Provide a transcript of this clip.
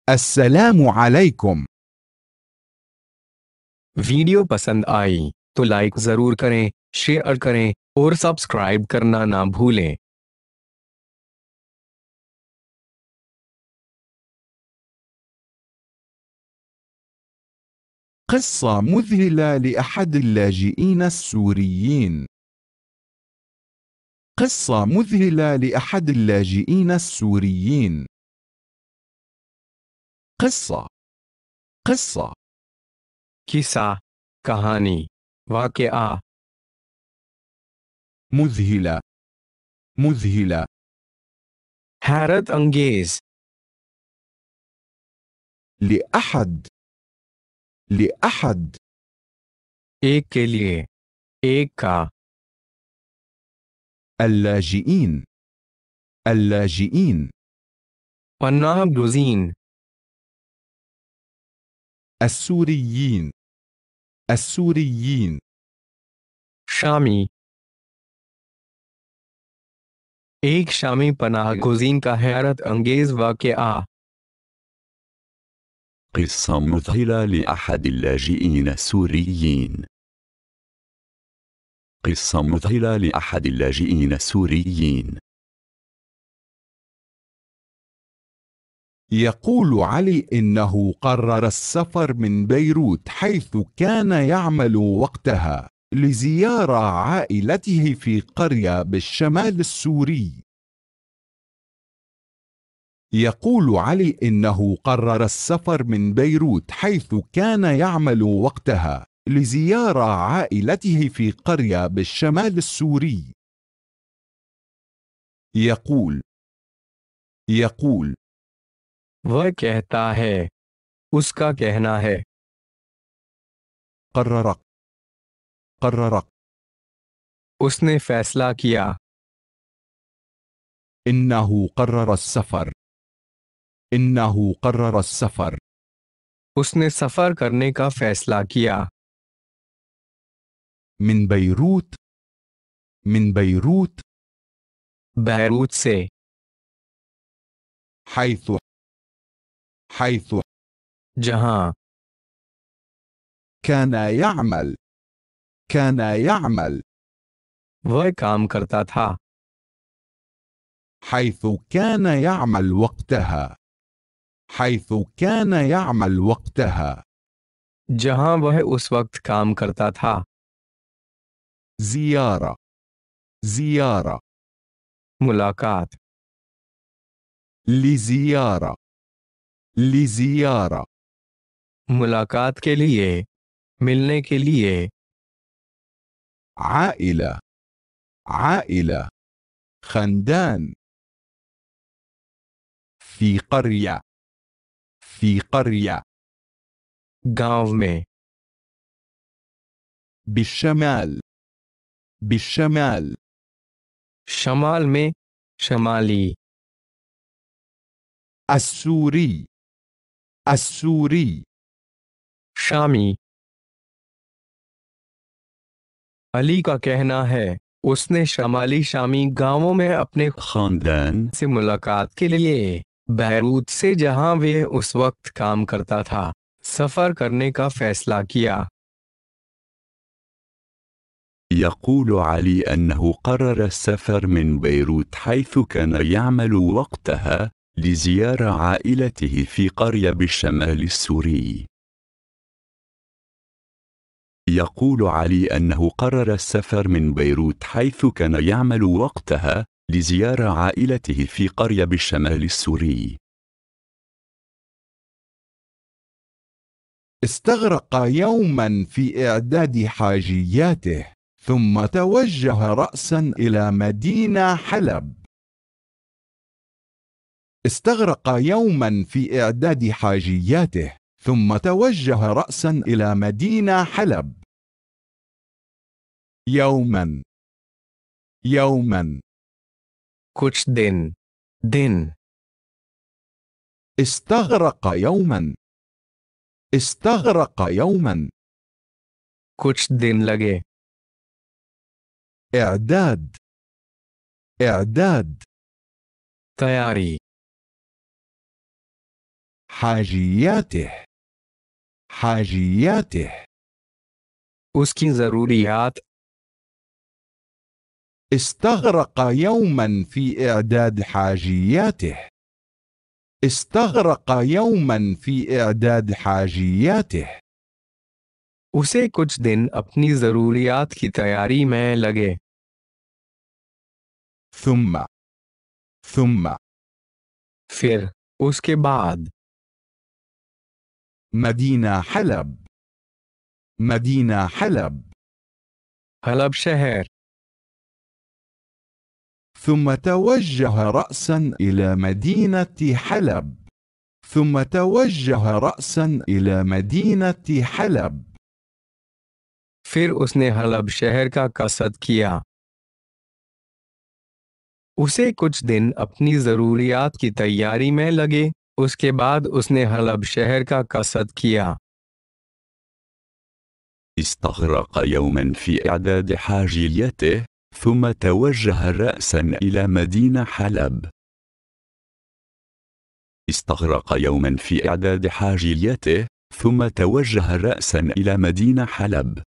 السلام عليكم. वीडियो पसंद आई तो लाइक जरूर करें, शेयर करें और सब्सक्राइब करना ना भूलें। قصة مذهلة لأحد اللاجئين السوريين. قصة مذهلة لأحد اللاجئين السوريين. قصة किस्सा, कहानी, वाकया, مذهلة हैरत अंगेज, لأحد एक के लिए, एक का, اللاجئين पन्नाह गुज़ीन, السوريين शामी, एक शामी पनाह गुज़ीन का हैरत अंगेज वाकया। قصة مذهلة لأحد اللاجئين السوريين. قصة مذهلة لأحد اللاجئين السوريين. يقول علي إنه قرر السفر من بيروت حيث كان يعمل وقتها لزيارة عائلته في قرية بالشمال السوري. يقول علي إنه قرر السفر من بيروت حيث كان يعمل وقتها لزيارة عائلته في قرية بالشمال السوري. يقول वह कहता है, उसका कहना है, قرر उसने फैसला किया, إنه قرر السفر उसने सफ़र करने का फैसला किया, من بيروت बैरूत से, حيث जहां كان يعمل वह काम करता था, حيث كان يعمل وقتها जहां वह उस वक्त काम करता था, زيارة मुलाकात, لزيارة मुलाकात के लिए, मिलने के लिए, عائلة خندان في قرية गांव में, بالشمال शमाल में, शमाली, السوري शामी। अली का कहना है, उसने शमाली शामी गांवों में अपने خاندان से मुलाकात के लिए बैरूत से, जहां वे उस वक्त काम करता था, सफ़र करने का फैसला किया। يقول علي أنه قرر السفر من بيروت حيث كان يعمل وقتها لزيارة عائلته في قرية بالشمال السوري. يقول علي أنه قرر السفر من بيروت حيث كان يعمل وقتها لزيارة عائلته في قرية بالشمال السوري. استغرق يوما في إعداد حاجياته ثم توجه رأسا إلى مدينة حلب. استغرق يوما في إعداد حاجياته ثم توجه رأسا إلى مدينة حلب. يوما कुछ दिन, استغرق يوما कुछ दिन लगे, إعداد तैयारी, حاجياته حاجياته उसकी ज़रूरियात استغرق يوما في إعداد حاجياته استغرق يوما في إعداد حاجياته उसे कुछ दिन अपनी ज़रूरियात की तैयारी में लगे। ثم फिर उसके बाद مدينة حلب مدينة حلب हलब शहर ثم توجه رأسا إلى مدينة حلب ثم توجه رأسا إلى مدينة حلب फिर उसने हलब शहर का कसद किया। उसे कुछ दिन अपनी ज़रूरियात की तैयारी में लगे, उसके बाद उसने हलब शहर का कसद किया। استغرق يوما في إعداد حاجيته ثم توجه رأسا إلى مدينة حلب. استغرق يوما في إعداد حاجيته ثم توجه رأسا إلى مدينة حلب.